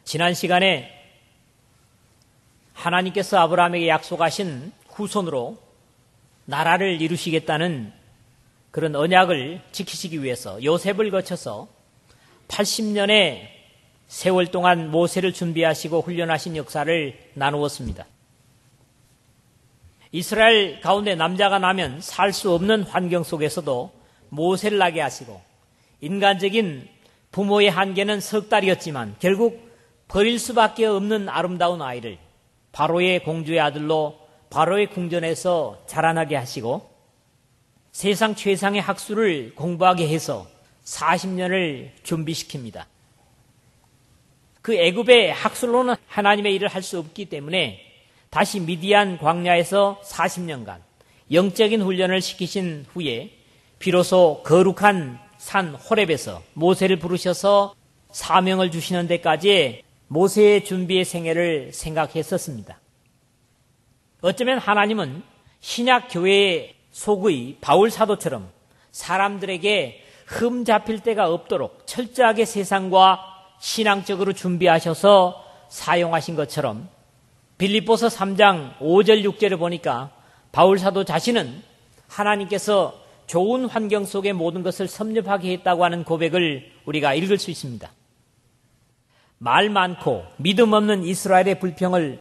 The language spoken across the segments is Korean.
지난 시간에 하나님께서 아브라함에게 약속하신 후손으로 나라를 이루시겠다는 그런 언약을 지키시기 위해서 요셉을 거쳐서 80년의 세월 동안 모세를 준비하시고 훈련하신 역사를 나누었습니다. 이스라엘 가운데 남자가 나면 살 수 없는 환경 속에서도 모세를 나게 하시고 인간적인 부모의 한계는 석 달이었지만 결국 버릴 수밖에 없는 아름다운 아이를 바로의 공주의 아들로 바로의 궁전에서 자라나게 하시고 세상 최상의 학술을 공부하게 해서 40년을 준비시킵니다. 그 애굽의 학술로는 하나님의 일을 할 수 없기 때문에 다시 미디안 광야에서 40년간 영적인 훈련을 시키신 후에 비로소 거룩한 산 호렙에서 모세를 부르셔서 사명을 주시는 데까지 모세의 준비의 생애를 생각했었습니다. 어쩌면 하나님은 신약 교회의 속의 바울 사도처럼 사람들에게 흠 잡힐 데가 없도록 철저하게 세상과 신앙적으로 준비하셔서 사용하신 것처럼 빌립보서 3장 5절 6절을 보니까 바울 사도 자신은 하나님께서 좋은 환경 속에 모든 것을 섭렵하게 했다고 하는 고백을 우리가 읽을 수 있습니다. 말 많고 믿음 없는 이스라엘의 불평을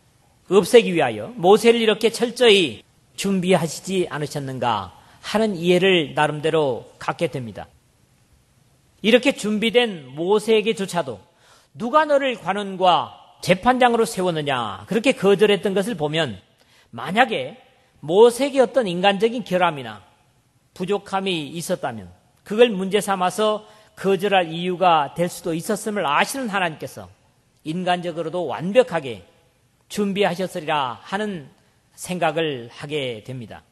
없애기 위하여 모세를 이렇게 철저히 준비하시지 않으셨는가 하는 이해를 나름대로 갖게 됩니다. 이렇게 준비된 모세에게조차도 누가 너를 관원과 재판장으로 세웠느냐 그렇게 거절했던 것을 보면 만약에 모세에게 어떤 인간적인 결함이나 부족함이 있었다면 그걸 문제 삼아서 거절할 이유가 될 수도 있었음을 아시는 하나님께서 인간적으로도 완벽하게 준비하셨으리라 하는 생각을 하게 됩니다.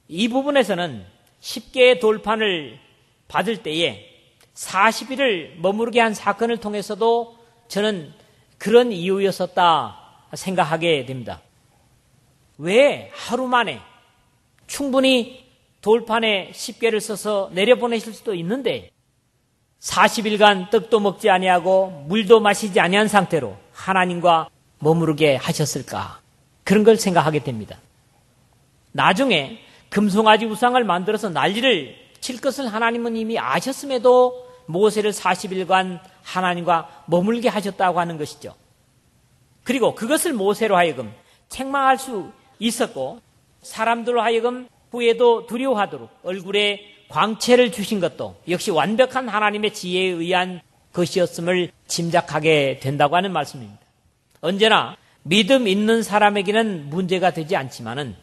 이 부분에서는 10개의 돌판을 받을 때에 40일을 머무르게 한 사건을 통해서도 저는 그런 이유였었다 생각하게 됩니다. 왜 하루 만에 충분히 돌판에 10개를 써서 내려보내실 수도 있는데 40일간 떡도 먹지 아니하고 물도 마시지 아니한 상태로 하나님과 머무르게 하셨을까? 그런 걸 생각하게 됩니다. 나중에 금송아지 우상을 만들어서 난리를 칠 것을 하나님은 이미 아셨음에도 모세를 40일간 하나님과 머물게 하셨다고 하는 것이죠. 그리고 그것을 모세로 하여금 책망할 수 있었고 사람들로 하여금 후에도 두려워하도록 얼굴에 광채를 주신 것도 역시 완벽한 하나님의 지혜에 의한 것이었음을 짐작하게 된다고 하는 말씀입니다. 언제나 믿음 있는 사람에게는 문제가 되지 않지만은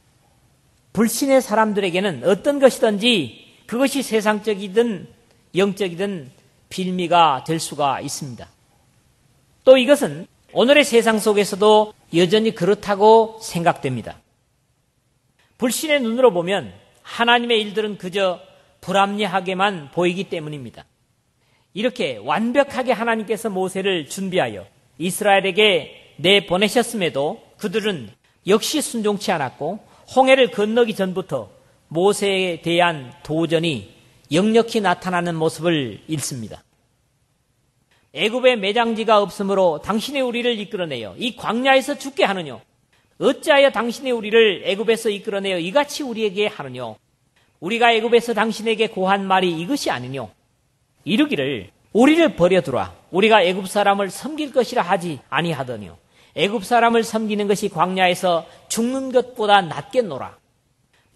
불신의 사람들에게는 어떤 것이든지 그것이 세상적이든 영적이든 빌미가 될 수가 있습니다. 또 이것은 오늘의 세상 속에서도 여전히 그렇다고 생각됩니다. 불신의 눈으로 보면 하나님의 일들은 그저 불합리하게만 보이기 때문입니다. 이렇게 완벽하게 하나님께서 모세를 준비하여 이스라엘에게 내보내셨음에도 그들은 역시 순종치 않았고 홍해를 건너기 전부터 모세에 대한 도전이 역력히 나타나는 모습을 읽습니다. 애굽에 매장지가 없으므로 당신의 우리를 이끌어내어 이 광야에서 죽게 하느뇨. 어찌하여 당신의 우리를 애굽에서 이끌어내어 이같이 우리에게 하느뇨. 우리가 애굽에서 당신에게 고한 말이 이것이 아니뇨. 이르기를 우리를 버려두라. 우리가 애굽 사람을 섬길 것이라 하지 아니하더뇨. 애굽 사람을 섬기는 것이 광야에서 죽는 것보다 낫겠노라.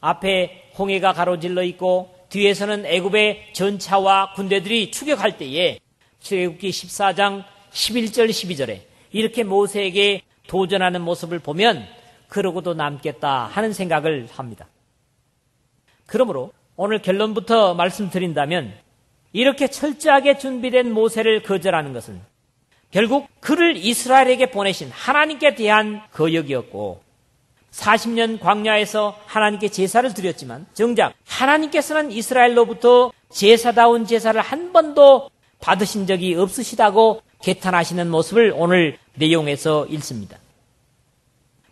앞에 홍해가 가로질러 있고 뒤에서는 애굽의 전차와 군대들이 추격할 때에 출애굽기 14장 11절 12절에 이렇게 모세에게 도전하는 모습을 보면 그러고도 남겠다 하는 생각을 합니다. 그러므로 오늘 결론부터 말씀드린다면 이렇게 철저하게 준비된 모세를 거절하는 것은 결국 그를 이스라엘에게 보내신 하나님께 대한 거역이었고 40년 광야에서 하나님께 제사를 드렸지만 정작 하나님께서는 이스라엘로부터 제사다운 제사를 한 번도 받으신 적이 없으시다고 개탄하시는 모습을 오늘 내용에서 읽습니다.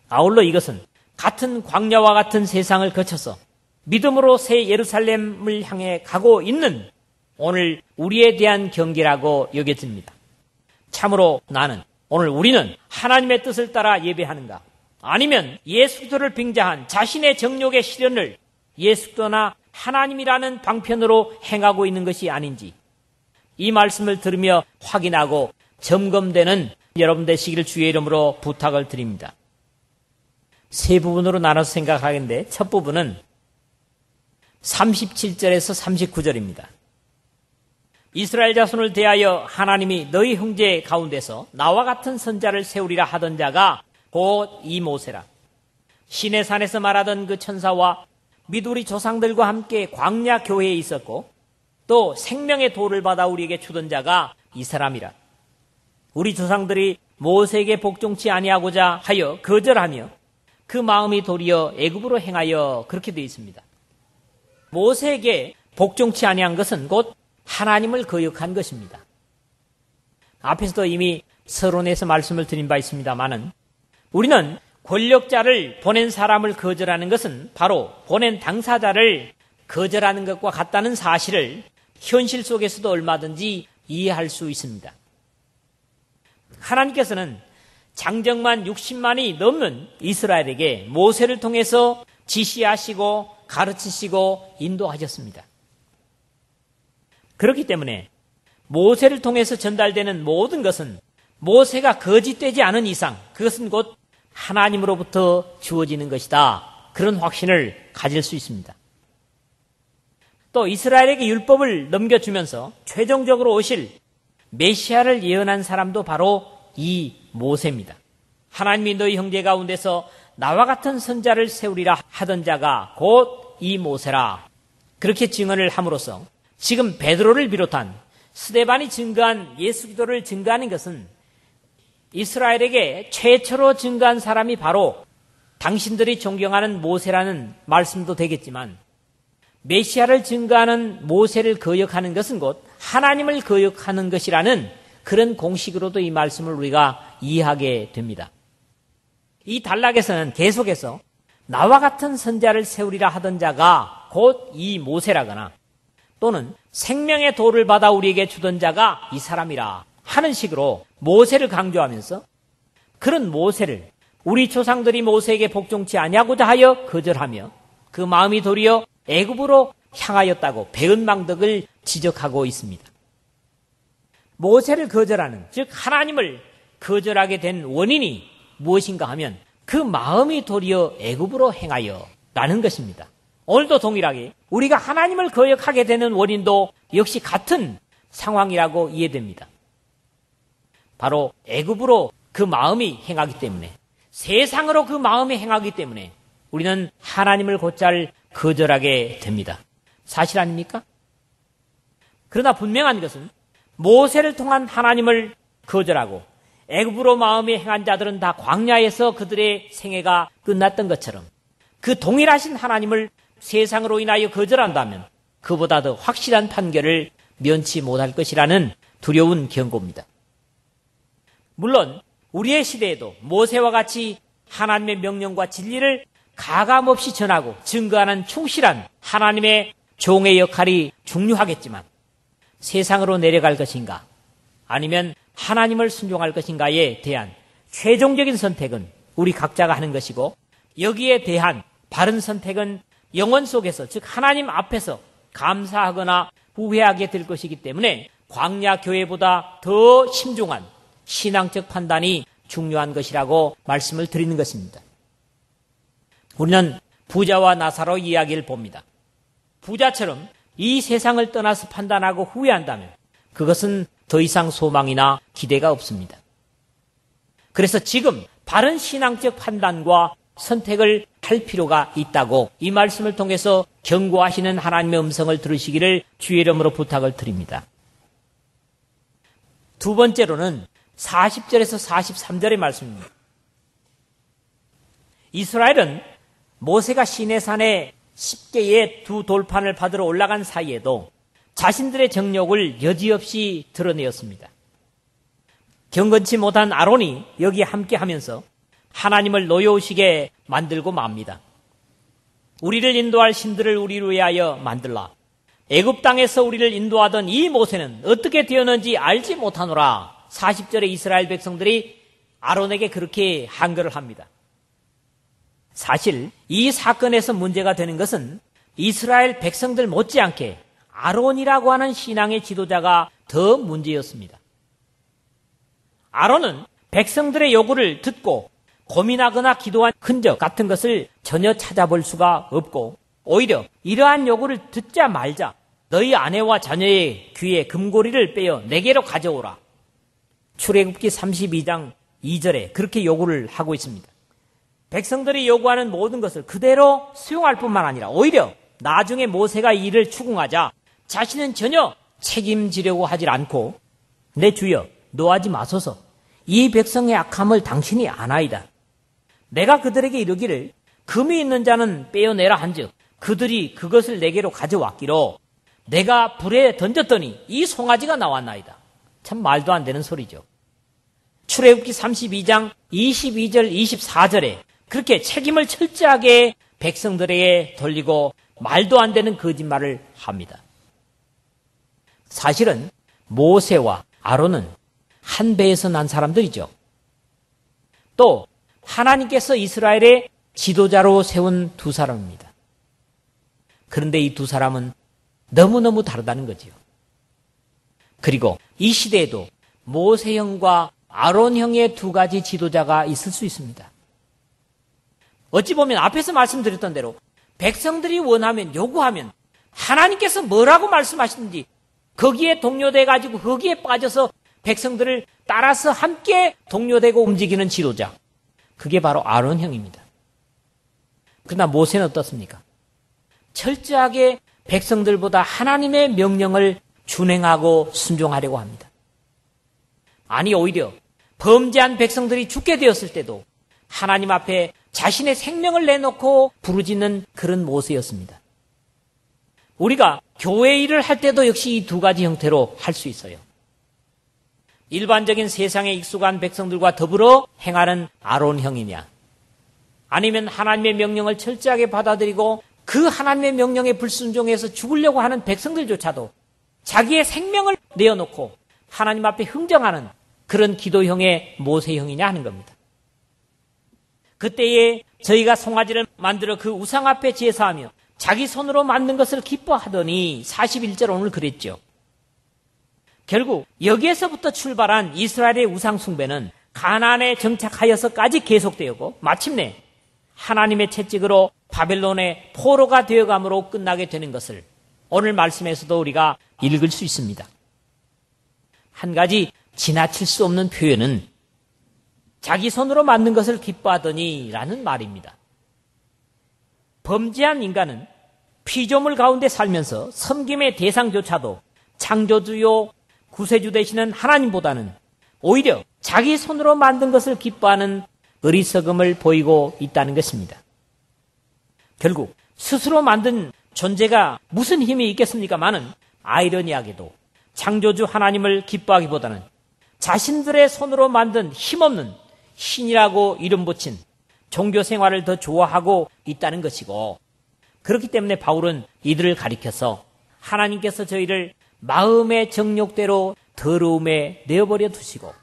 아울러 이것은 같은 광야와 같은 세상을 거쳐서 믿음으로 새 예루살렘을 향해 가고 있는 오늘 우리에 대한 경계라고 여겨집니다. 참으로 우리는 하나님의 뜻을 따라 예배하는가? 아니면 예수 그리스도를 빙자한 자신의 정욕의 실현을 예수 그리스도나 하나님이라는 방편으로 행하고 있는 것이 아닌지 이 말씀을 들으며 확인하고 점검되는 여러분 되시기를 주의 이름으로 부탁을 드립니다. 세 부분으로 나눠서 생각하겠는데 첫 부분은 37절에서 39절입니다. 이스라엘 자손을 대하여 하나님이 너희 형제 가운데서 나와 같은 선자를 세우리라 하던 자가 곧 이 모세라. 시내 산에서 말하던 그 천사와 및 우리 조상들과 함께 광야 교회에 있었고 또 생명의 도를 받아 우리에게 주던 자가 이 사람이라. 우리 조상들이 모세에게 복종치 아니하고자 하여 거절하며 그 마음이 도리어 애굽으로 행하여 그렇게 되어 있습니다. 모세에게 복종치 아니한 것은 곧 하나님을 거역한 것입니다. 앞에서도 이미 서론에서 말씀을 드린 바 있습니다마는 우리는 권력자를 보낸 사람을 거절하는 것은 바로 보낸 당사자를 거절하는 것과 같다는 사실을 현실 속에서도 얼마든지 이해할 수 있습니다. 하나님께서는 장정만 60만이 넘는 이스라엘에게 모세를 통해서 지시하시고 가르치시고 인도하셨습니다. 그렇기 때문에 모세를 통해서 전달되는 모든 것은 모세가 거짓되지 않은 이상 그것은 곧 하나님으로부터 주어지는 것이다. 그런 확신을 가질 수 있습니다. 또 이스라엘에게 율법을 넘겨주면서 최종적으로 오실 메시아를 예언한 사람도 바로 이 모세입니다. 하나님이 너희 형제 가운데서 나와 같은 선자를 세우리라 하던 자가 곧 이 모세라. 그렇게 증언을 함으로써 지금 베드로를 비롯한 스데반이 증거한 예수 그리스도를 증거하는 것은 이스라엘에게 최초로 증거한 사람이 바로 당신들이 존경하는 모세라는 말씀도 되겠지만 메시아를 증거하는 모세를 거역하는 것은 곧 하나님을 거역하는 것이라는 그런 공식으로도 이 말씀을 우리가 이해하게 됩니다. 이 단락에서는 계속해서 나와 같은 선자를 세우리라 하던 자가 곧 이 모세라거나 또는 생명의 도를 받아 우리에게 주던 자가 이 사람이라 하는 식으로 모세를 강조하면서 그런 모세를 우리 조상들이 모세에게 복종치 아니하고자 하여 거절하며 그 마음이 도리어 애굽으로 향하였다고 배은망덕을 지적하고 있습니다. 모세를 거절하는, 즉 하나님을 거절하게 된 원인이 무엇인가 하면 그 마음이 도리어 애굽으로 행하여 라는 것입니다. 오늘도 동일하게 우리가 하나님을 거역하게 되는 원인도 역시 같은 상황이라고 이해됩니다. 바로 애굽으로 그 마음이 행하기 때문에, 세상으로 그 마음이 행하기 때문에 우리는 하나님을 곧잘 거절하게 됩니다. 사실 아닙니까? 그러나 분명한 것은 모세를 통한 하나님을 거절하고 애굽으로 마음이 행한 자들은 다 광야에서 그들의 생애가 끝났던 것처럼 그 동일하신 하나님을 세상으로 인하여 거절한다면 그보다 더 확실한 판결을 면치 못할 것이라는 두려운 경고입니다. 물론 우리의 시대에도 모세와 같이 하나님의 명령과 진리를 가감없이 전하고 증거하는 충실한 하나님의 종의 역할이 중요하겠지만 세상으로 내려갈 것인가 아니면 하나님을 순종할 것인가에 대한 최종적인 선택은 우리 각자가 하는 것이고 여기에 대한 바른 선택은 영원 속에서 즉 하나님 앞에서 감사하거나 후회하게 될 것이기 때문에 광야 교회보다 더 신중한 신앙적 판단이 중요한 것이라고 말씀을 드리는 것입니다. 우리는 부자와 나사로 이야기를 봅니다. 부자처럼 이 세상을 떠나서 판단하고 후회한다면 그것은 더 이상 소망이나 기대가 없습니다. 그래서 지금 바른 신앙적 판단과 선택을 할 필요가 있다고 이 말씀을 통해서 경고하시는 하나님의 음성을 들으시기를 주의 이름으로 부탁을 드립니다. 두 번째로는 40절에서 43절의 말씀입니다. 이스라엘은 모세가 시내산에 10개의 두 돌판을 받으러 올라간 사이에도 자신들의 정욕을 여지없이 드러내었습니다. 경건치 못한 아론이 여기에 함께하면서 하나님을 노여우시게 만들고 맙니다. 우리를 인도할 신들을 우리를 위하여 만들라. 애굽 땅에서 우리를 인도하던 이 모세는 어떻게 되었는지 알지 못하노라. 40절에 이스라엘 백성들이 아론에게 그렇게 한거를 합니다. 사실 이 사건에서 문제가 되는 것은 이스라엘 백성들 못지않게 아론이라고 하는 신앙의 지도자가 더 문제였습니다. 아론은 백성들의 요구를 듣고 고민하거나 기도한 흔적 같은 것을 전혀 찾아볼 수가 없고, 오히려 이러한 요구를 듣자 말자 너희 아내와 자녀의 귀에 금고리를 빼어 내게로 가져오라. 출애굽기 32장 2절에 그렇게 요구를 하고 있습니다. 백성들이 요구하는 모든 것을 그대로 수용할 뿐만 아니라 오히려 나중에 모세가 이 일을 추궁하자 자신은 전혀 책임지려고 하질 않고, 내 주여 노하지 마소서, 이 백성의 악함을 당신이 아나이다. 내가 그들에게 이르기를 금이 있는 자는 빼어내라 한즉 그들이 그것을 내게로 가져왔기로 내가 불에 던졌더니 이 송아지가 나왔나이다. 참 말도 안 되는 소리죠. 출애굽기 32장 22절 24절에 그렇게 책임을 철저하게 백성들에게 돌리고 말도 안 되는 거짓말을 합니다. 사실은 모세와 아론은 한 배에서 난 사람들이죠. 또 하나님께서 이스라엘의 지도자로 세운 두 사람입니다. 그런데 이 두 사람은 너무너무 다르다는 거지요. 그리고 이 시대에도 모세형과 아론형의 두 가지 지도자가 있을 수 있습니다. 어찌 보면 앞에서 말씀드렸던 대로 백성들이 원하면, 요구하면 하나님께서 뭐라고 말씀하시는지 거기에 동요돼 가지고 거기에 빠져서 백성들을 따라서 함께 동요되고 움직이는 지도자, 그게 바로 아론형입니다. 그러나 모세는 어떻습니까? 철저하게 백성들보다 하나님의 명령을 준행하고 순종하려고 합니다. 아니, 오히려 범죄한 백성들이 죽게 되었을 때도 하나님 앞에 자신의 생명을 내놓고 부르짖는 그런 모세였습니다. 우리가 교회 일을 할 때도 역시 이 두 가지 형태로 할 수 있어요. 일반적인 세상에 익숙한 백성들과 더불어 행하는 아론형이냐, 아니면 하나님의 명령을 철저하게 받아들이고 그 하나님의 명령에 불순종해서 죽으려고 하는 백성들조차도 자기의 생명을 내어놓고 하나님 앞에 흥정하는 그런 기도형의 모세형이냐 하는 겁니다. 그때에 저희가 송아지를 만들어 그 우상 앞에 제사하며 자기 손으로 만든 것을 기뻐하더니 41절 오늘 그랬죠. 결국 여기에서부터 출발한 이스라엘의 우상 숭배는 가나안에 정착하여서까지 계속되었고 마침내 하나님의 채찍으로 바벨론의 포로가 되어감으로 끝나게 되는 것을 오늘 말씀에서도 우리가 읽을 수 있습니다. 한 가지 지나칠 수 없는 표현은 자기 손으로 만든 것을 기뻐하더니 라는 말입니다. 범죄한 인간은 피조물 가운데 살면서 섬김의 대상조차도 창조주요 구세주 되시는 하나님보다는 오히려 자기 손으로 만든 것을 기뻐하는 어리석음을 보이고 있다는 것입니다. 결국 스스로 만든 존재가 무슨 힘이 있겠습니까마는 아이러니하게도 창조주 하나님을 기뻐하기보다는 자신들의 손으로 만든 힘없는 신이라고 이름 붙인 종교 생활을 더 좋아하고 있다는 것이고, 그렇기 때문에 바울은 이들을 가리켜서 하나님께서 저희를 마음의 정욕대로 더러움에 내어버려 두시고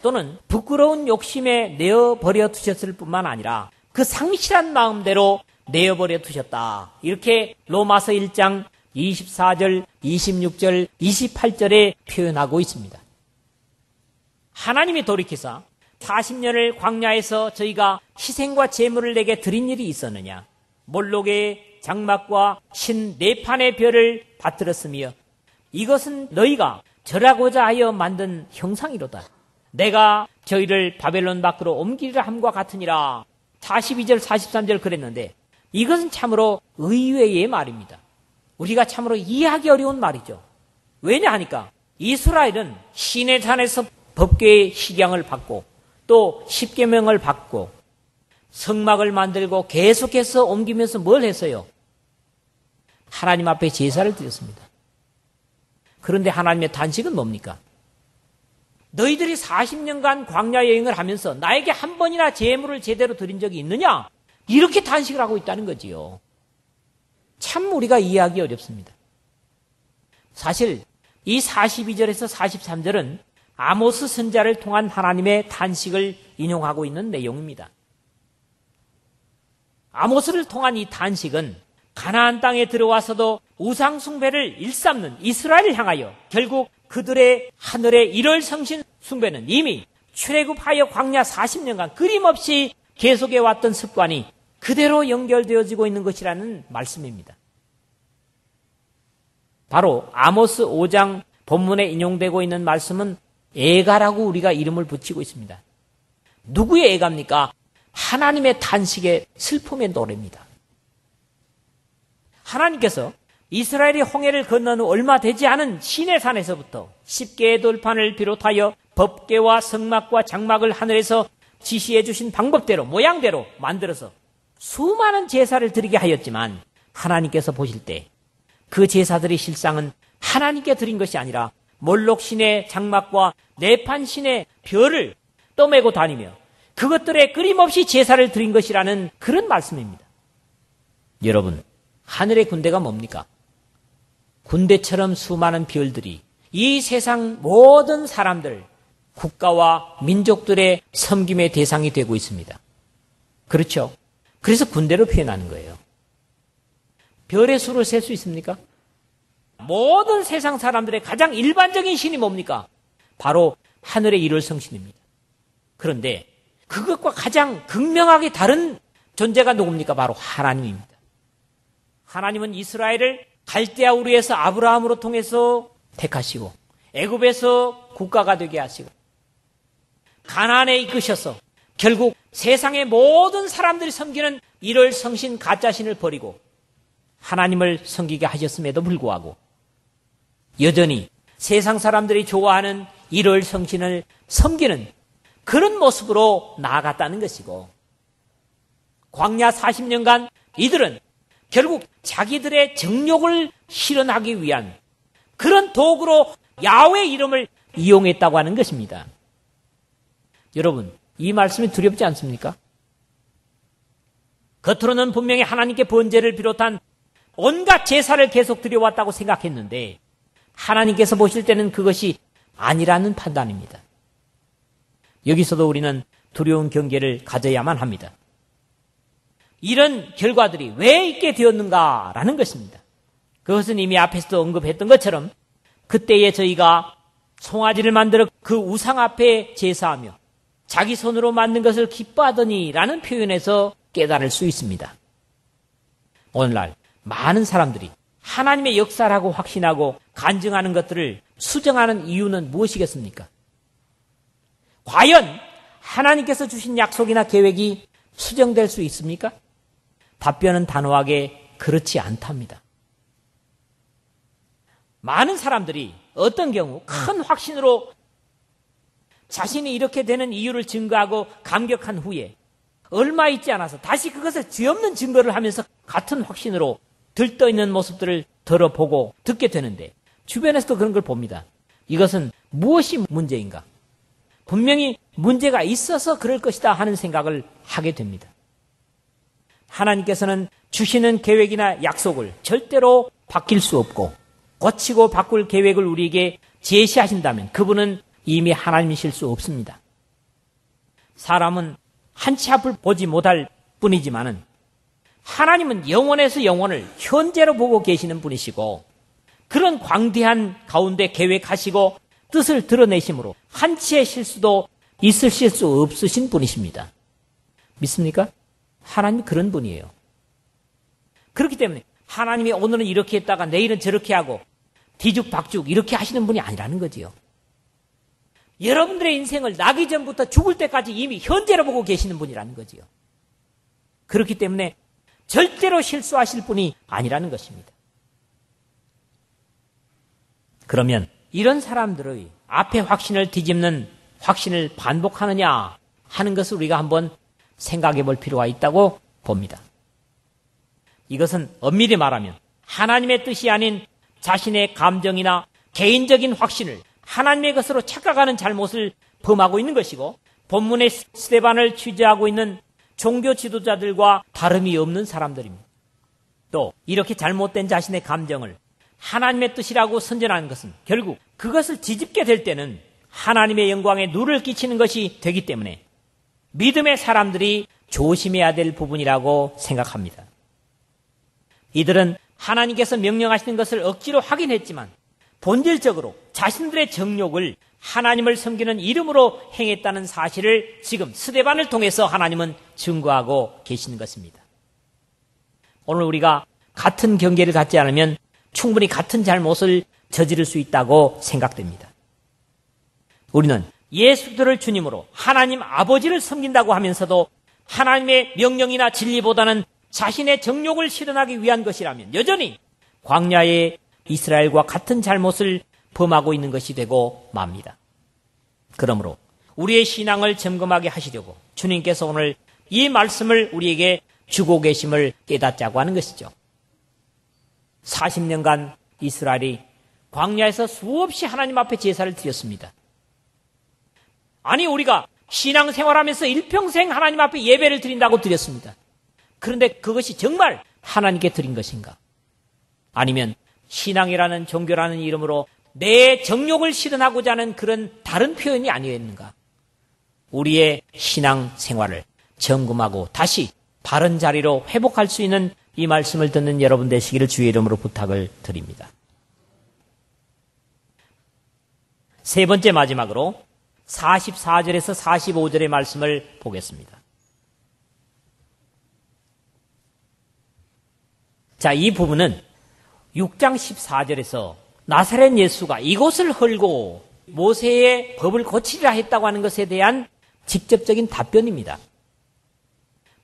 또는 부끄러운 욕심에 내어버려 두셨을 뿐만 아니라 그 상실한 마음대로 내어버려 두셨다. 이렇게 로마서 1장 24절, 26절, 28절에 표현하고 있습니다. 하나님이 돌이키사 40년을 광야에서 저희가 희생과 제물을 내게 드린 일이 있었느냐? 몰록의 장막과 신 네 판의 별을 받들었으며 이것은 너희가 절하고자 하여 만든 형상이로다. 내가 저희를 바벨론 밖으로 옮기리라 함과 같으니라. 42절 43절 그랬는데 이것은 참으로 의외의 말입니다. 우리가 참으로 이해하기 어려운 말이죠. 왜냐 하니까 이스라엘은 시내산에서 법궤의 식양을 받고 또 십계명을 받고 성막을 만들고 계속해서 옮기면서 뭘 했어요? 하나님 앞에 제사를 드렸습니다. 그런데 하나님의 단식은 뭡니까? 너희들이 40년간 광야 여행을 하면서 나에게 한 번이나 제물을 제대로 드린 적이 있느냐? 이렇게 단식을 하고 있다는 거지요. 참 우리가 이해하기 어렵습니다. 사실 이 42절에서 43절은 아모스 선지자를 통한 하나님의 탄식을 인용하고 있는 내용입니다. 아모스를 통한 이 탄식은 가나안 땅에 들어와서도 우상 숭배를 일삼는 이스라엘을 향하여 결국 그들의 하늘의 일월성신 숭배는 이미 출애굽하여 광야 40년간 끊임없이 계속해 왔던 습관이 그대로 연결되어지고 있는 것이라는 말씀입니다. 바로 아모스 5장 본문에 인용되고 있는 말씀은 애가라고 우리가 이름을 붙이고 있습니다. 누구의 애가입니까? 하나님의 탄식의 슬픔의 노래입니다. 하나님께서 이스라엘이 홍해를 건넌 후 얼마 되지 않은 시내산에서부터 10개의 돌판을 비롯하여 법궤와 성막과 장막을 하늘에서 지시해 주신 방법대로 모양대로 만들어서 수많은 제사를 드리게 하였지만 하나님께서 보실 때 그 제사들이 실상은 하나님께 드린 것이 아니라 몰록 신의 장막과 네판 신의 별을 떠매고 다니며 그것들에 끊임없이 제사를 드린 것이라는 그런 말씀입니다. 여러분, 하늘의 군대가 뭡니까? 군대처럼 수많은 별들이 이 세상 모든 사람들, 국가와 민족들의 섬김의 대상이 되고 있습니다. 그렇죠? 그래서 군대로 표현하는 거예요. 별의 수를 셀 수 있습니까? 모든 세상 사람들의 가장 일반적인 신이 뭡니까? 바로 하늘의 일월성신입니다. 그런데 그것과 가장 극명하게 다른 존재가 누굽니까? 바로 하나님입니다. 하나님은 이스라엘을 갈대아 우르에서 아브라함으로 통해서 택하시고 애굽에서 국가가 되게 하시고 가나안에 이끄셔서 결국 세상의 모든 사람들이 섬기는 일월성신 가짜신을 버리고 하나님을 섬기게 하셨음에도 불구하고 여전히 세상 사람들이 좋아하는 일월성신을 섬기는 그런 모습으로 나아갔다는 것이고 광야 40년간 이들은 결국 자기들의 정욕을 실현하기 위한 그런 도구로 야훼 이름을 이용했다고 하는 것입니다. 여러분, 이 말씀이 두렵지 않습니까? 겉으로는 분명히 하나님께 번제를 비롯한 온갖 제사를 계속 드려왔다고 생각했는데 하나님께서 보실 때는 그것이 아니라는 판단입니다. 여기서도 우리는 두려운 경계를 가져야만 합니다. 이런 결과들이 왜 있게 되었는가라는 것입니다. 그것은 이미 앞에서도 언급했던 것처럼 그때에 저희가 송아지를 만들어 그 우상 앞에 제사하며 자기 손으로 만든 것을 기뻐하더니라는 표현에서 깨달을 수 있습니다. 오늘날 많은 사람들이 하나님의 역사라고 확신하고 간증하는 것들을 수정하는 이유는 무엇이겠습니까? 과연 하나님께서 주신 약속이나 계획이 수정될 수 있습니까? 답변은 단호하게 그렇지 않답니다. 많은 사람들이 어떤 경우 큰 확신으로 자신이 이렇게 되는 이유를 증거하고 감격한 후에 얼마 있지 않아서 다시 그것을 뒤엎는 증거를 하면서 같은 확신으로 들떠있는 모습들을 들어보고 듣게 되는데 주변에서도 그런 걸 봅니다. 이것은 무엇이 문제인가? 분명히 문제가 있어서 그럴 것이다 하는 생각을 하게 됩니다. 하나님께서는 주시는 계획이나 약속을 절대로 바뀔 수 없고 고치고 바꿀 계획을 우리에게 제시하신다면 그분은 이미 하나님이실 수 없습니다. 사람은 한 치 앞을 보지 못할 뿐이지만은 하나님은 영원에서 영원을 현재로 보고 계시는 분이시고 그런 광대한 가운데 계획하시고 뜻을 드러내심으로 한 치의 실수도 있으실 수 없으신 분이십니다. 믿습니까? 하나님이 그런 분이에요. 그렇기 때문에 하나님이 오늘은 이렇게 했다가 내일은 저렇게 하고 뒤죽박죽 이렇게 하시는 분이 아니라는 거지요. 여러분들의 인생을 나기 전부터 죽을 때까지 이미 현재로 보고 계시는 분이라는 거지요. 그렇기 때문에 절대로 실수하실 분이 아니라는 것입니다. 그러면 이런 사람들의 앞에 확신을 뒤집는 확신을 반복하느냐 하는 것을 우리가 한번 생각해 볼 필요가 있다고 봅니다. 이것은 엄밀히 말하면 하나님의 뜻이 아닌 자신의 감정이나 개인적인 확신을 하나님의 것으로 착각하는 잘못을 범하고 있는 것이고 본문의 스데반을 취재하고 있는 종교 지도자들과 다름이 없는 사람들입니다. 또 이렇게 잘못된 자신의 감정을 하나님의 뜻이라고 선전하는 것은 결국 그것을 뒤집게 될 때는 하나님의 영광에 누를 끼치는 것이 되기 때문에 믿음의 사람들이 조심해야 될 부분이라고 생각합니다. 이들은 하나님께서 명령하시는 것을 억지로 하긴 했지만 본질적으로 자신들의 정욕을 하나님을 섬기는 이름으로 행했다는 사실을 지금 스데반을 통해서 하나님은 증거하고 계시는 것입니다. 오늘 우리가 같은 경계를 갖지 않으면 충분히 같은 잘못을 저지를 수 있다고 생각됩니다. 우리는 예수 그리스도를 주님으로 하나님 아버지를 섬긴다고 하면서도 하나님의 명령이나 진리보다는 자신의 정욕을 실현하기 위한 것이라면 여전히 광야의 이스라엘과 같은 잘못을 범하고 있는 것이 되고 맙니다. 그러므로 우리의 신앙을 점검하게 하시려고 주님께서 오늘 이 말씀을 우리에게 주고 계심을 깨닫자고 하는 것이죠. 40년간 이스라엘이 광야에서 수없이 하나님 앞에 제사를 드렸습니다. 아니 우리가 신앙생활하면서 일평생 하나님 앞에 예배를 드린다고 드렸습니다. 그런데 그것이 정말 하나님께 드린 것인가? 아니면 신앙이라는 종교라는 이름으로 내 정욕을 실현하고자 하는 그런 다른 표현이 아니었는가? 우리의 신앙생활을 점검하고 다시 바른 자리로 회복할 수 있는 이 말씀을 듣는 여러분 되시기를 주의 이름으로 부탁을 드립니다. 세 번째 마지막으로 44절에서 45절의 말씀을 보겠습니다. 자, 이 부분은 6장 14절에서 나사렛 예수가 이곳을 헐고 모세의 법을 고치리라 했다고 하는 것에 대한 직접적인 답변입니다.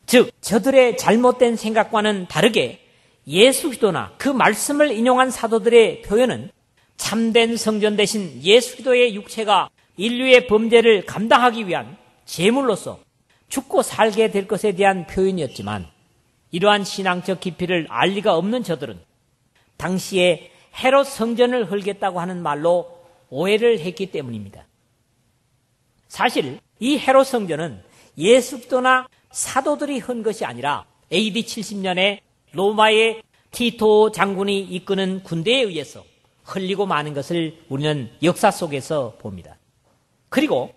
즉, 저들의 잘못된 생각과는 다르게 예수 그리스도나 그 말씀을 인용한 사도들의 표현은 참된 성전 대신 예수 그리스도의 육체가 인류의 범죄를 감당하기 위한 제물로서 죽고 살게 될 것에 대한 표현이었지만 이러한 신앙적 깊이를 알 리가 없는 저들은 당시에 헤롯 성전을 헐겠다고 하는 말로 오해를 했기 때문입니다. 사실 이 헤롯 성전은 예수 그리스도나 사도들이 헌 것이 아니라 AD 70년에 로마의 티토 장군이 이끄는 군대에 의해서 흘리고 마는 것을 우리는 역사 속에서 봅니다. 그리고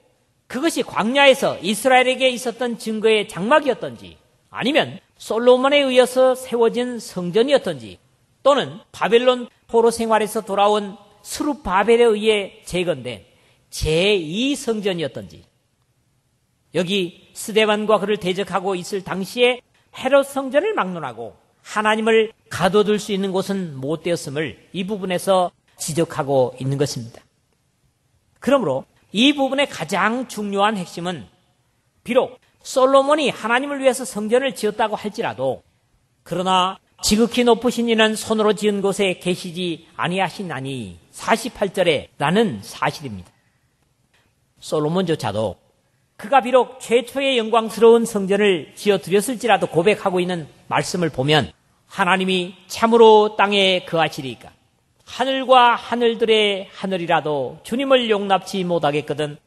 그것이 광야에서 이스라엘에게 있었던 증거의 장막이었던지 아니면 솔로몬에 의해서 세워진 성전이었던지 또는 바벨론 포로 생활에서 돌아온 스룹바벨에 의해 재건된 제2성전이었던지 여기 스데반과 그를 대적하고 있을 당시에 헤롯 성전을 막론하고 하나님을 가둬둘 수 있는 곳은 못 되었음을 이 부분에서 지적하고 있는 것입니다. 그러므로 이 부분의 가장 중요한 핵심은 비록 솔로몬이 하나님을 위해서 성전을 지었다고 할지라도 그러나 지극히 높으신 이는 손으로 지은 곳에 계시지 아니하시나니 48절에 라는 사실입니다. 솔로몬조차도 그가 비록 최초의 영광스러운 성전을 지어드렸을지라도 고백하고 있는 말씀을 보면 하나님이 참으로 땅에 거하시리까 하늘과 하늘들의 하늘이라도 주님을 용납치 못하겠거든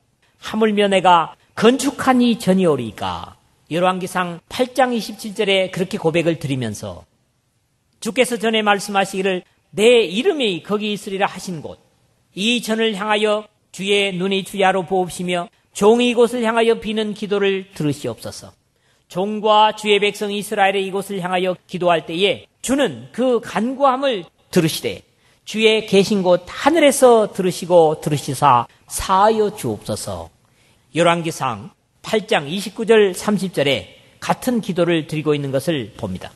하물며 내가 건축하니 전이오리까 열왕기상 8장 27절에 그렇게 고백을 드리면서 주께서 전에 말씀하시기를 내 이름이 거기 있으리라 하신 곳 이 전을 향하여 주의 눈이 주야로 보옵시며 종이 이곳을 향하여 비는 기도를 들으시옵소서. 종과 주의 백성 이스라엘의 이곳을 향하여 기도할 때에 주는 그 간구함을 들으시되 주의 계신 곳 하늘에서 들으시고 들으시사 사하여 주옵소서. 열왕기상 8장 29절 30절에 같은 기도를 드리고 있는 것을 봅니다.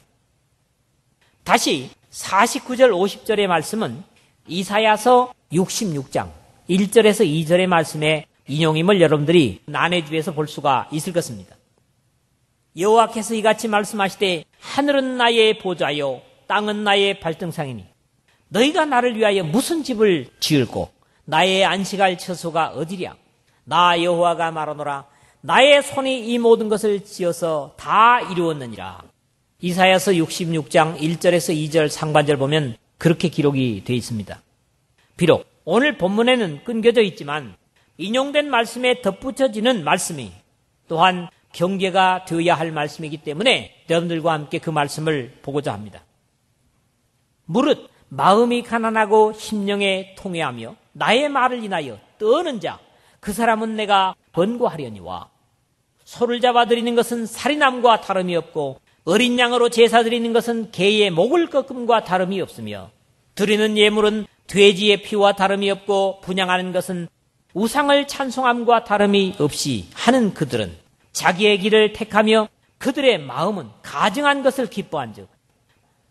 다시 49절 50절의 말씀은 이사야서 66장 1절에서 2절의 말씀에 인용임을 여러분들이 난해주에서 볼 수가 있을 것입니다. 여호와께서 이같이 말씀하시되 하늘은 나의 보좌요 땅은 나의 발등상이니 너희가 나를 위하여 무슨 집을 지을고 나의 안식할 처소가 어디랴 나 여호와가 말하노라 나의 손이 이 모든 것을 지어서 다 이루었느니라. 이사야서 66장 1절에서 2절 상반절 보면 그렇게 기록이 되어 있습니다. 비록 오늘 본문에는 끊겨져 있지만 인용된 말씀에 덧붙여지는 말씀이 또한 경계가 되어야 할 말씀이기 때문에 여러분들과 함께 그 말씀을 보고자 합니다. 무릇 마음이 가난하고 심령에 통회하며 나의 말을 인하여 떠는 자 그 사람은 내가 번고하려니와 소를 잡아 드리는 것은 살인함과 다름이 없고 어린 양으로 제사 드리는 것은 개의 목을 꺾음과 다름이 없으며 드리는 예물은 돼지의 피와 다름이 없고 분향하는 것은 우상을 찬송함과 다름이 없이 하는 그들은 자기의 길을 택하며 그들의 마음은 가증한 것을 기뻐한즉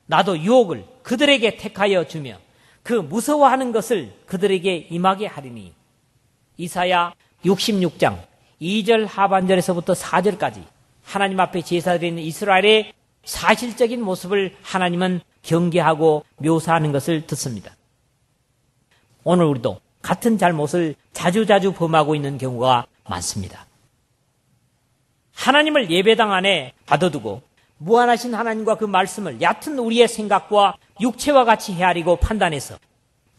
나도 유혹을 그들에게 택하여 주며 그 무서워하는 것을 그들에게 임하게 하리니. 이사야 66장 2절 하반절에서부터 4절까지 하나님 앞에 제사드리는 이스라엘의 사실적인 모습을 하나님은 경계하고 묘사하는 것을 듣습니다. 오늘 우리도 같은 잘못을 자주자주 범하고 있는 경우가 많습니다. 하나님을 예배당 안에 가둬두고 무한하신 하나님과 그 말씀을 얕은 우리의 생각과 육체와 같이 헤아리고 판단해서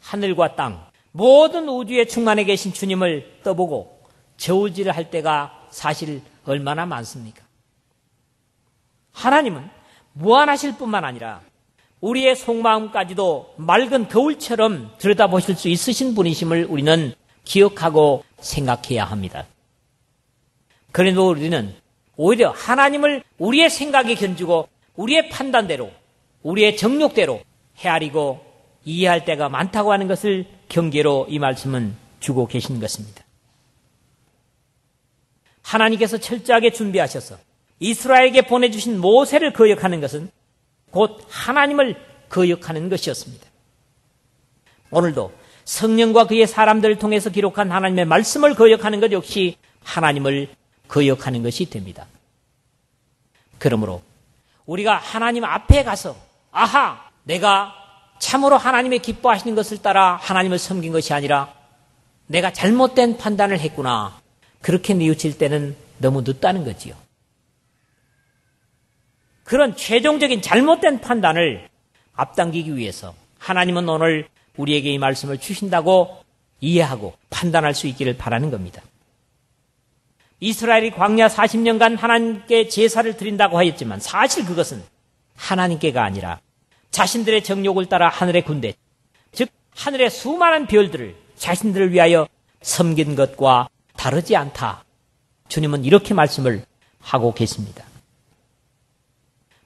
하늘과 땅 모든 우주에 충만해 계신 주님을 떠보고 저울질을 할 때가 사실 얼마나 많습니까? 하나님은 무한하실 뿐만 아니라 우리의 속마음까지도 맑은 거울처럼 들여다보실 수 있으신 분이심을 우리는 기억하고 생각해야 합니다. 그래도 우리는 오히려 하나님을 우리의 생각에 견주고 우리의 판단대로 우리의 정욕대로 헤아리고 이해할 때가 많다고 하는 것을 경계로 이 말씀은 주고 계신 것입니다. 하나님께서 철저하게 준비하셔서 이스라엘에게 보내주신 모세를 거역하는 것은 곧 하나님을 거역하는 것이었습니다. 오늘도 성령과 그의 사람들을 통해서 기록한 하나님의 말씀을 거역하는 것 역시 하나님을 거역하는 것이 됩니다. 그러므로 우리가 하나님 앞에 가서 아하, 내가 참으로 하나님의 기뻐하시는 것을 따라 하나님을 섬긴 것이 아니라 내가 잘못된 판단을 했구나, 그렇게 뉘우칠 때는 너무 늦다는 거지요. 그런 최종적인 잘못된 판단을 앞당기기 위해서 하나님은 오늘 우리에게 이 말씀을 주신다고 이해하고 판단할 수 있기를 바라는 겁니다. 이스라엘이 광야 40년간 하나님께 제사를 드린다고 하였지만 사실 그것은 하나님께가 아니라 자신들의 정욕을 따라 하늘의 군대, 즉 하늘의 수많은 별들을 자신들을 위하여 섬긴 것과 다르지 않다. 주님은 이렇게 말씀을 하고 계십니다.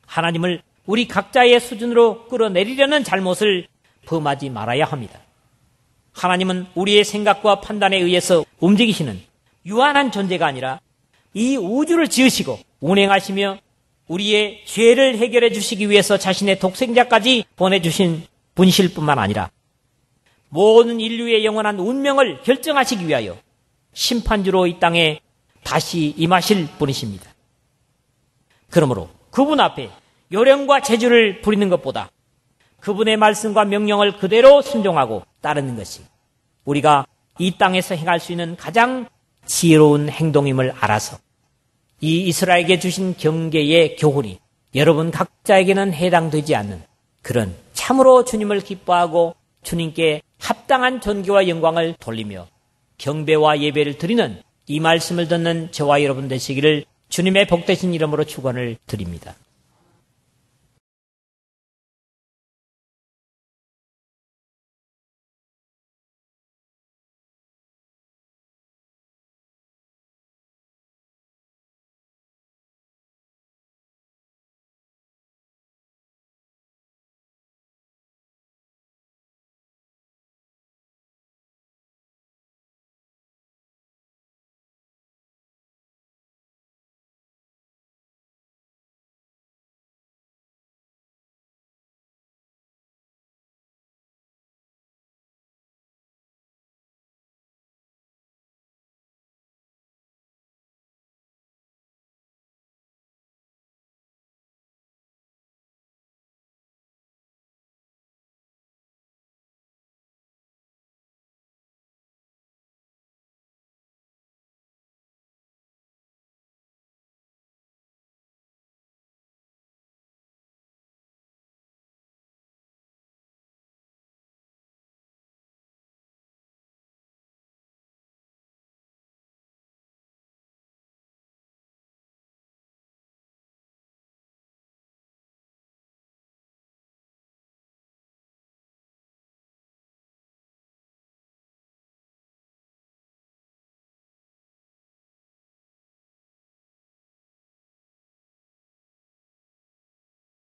하나님을 우리 각자의 수준으로 끌어내리려는 잘못을 범하지 말아야 합니다. 하나님은 우리의 생각과 판단에 의해서 움직이시는 유한한 존재가 아니라 이 우주를 지으시고 운행하시며 우리의 죄를 해결해 주시기 위해서 자신의 독생자까지 보내주신 분이실 뿐만 아니라 모든 인류의 영원한 운명을 결정하시기 위하여 심판주로 이 땅에 다시 임하실 분이십니다. 그러므로 그분 앞에 요령과 재주를 부리는 것보다 그분의 말씀과 명령을 그대로 순종하고 따르는 것이 우리가 이 땅에서 행할 수 있는 가장 지혜로운 행동임을 알아서 이 이스라엘에게 주신 경계의 교훈이 여러분 각자에게는 해당되지 않는 그런 참으로 주님을 기뻐하고 주님께 합당한 존귀와 영광을 돌리며 경배와 예배를 드리는 이 말씀을 듣는 저와 여러분 되시기를 주님의 복되신 이름으로 축원을 드립니다.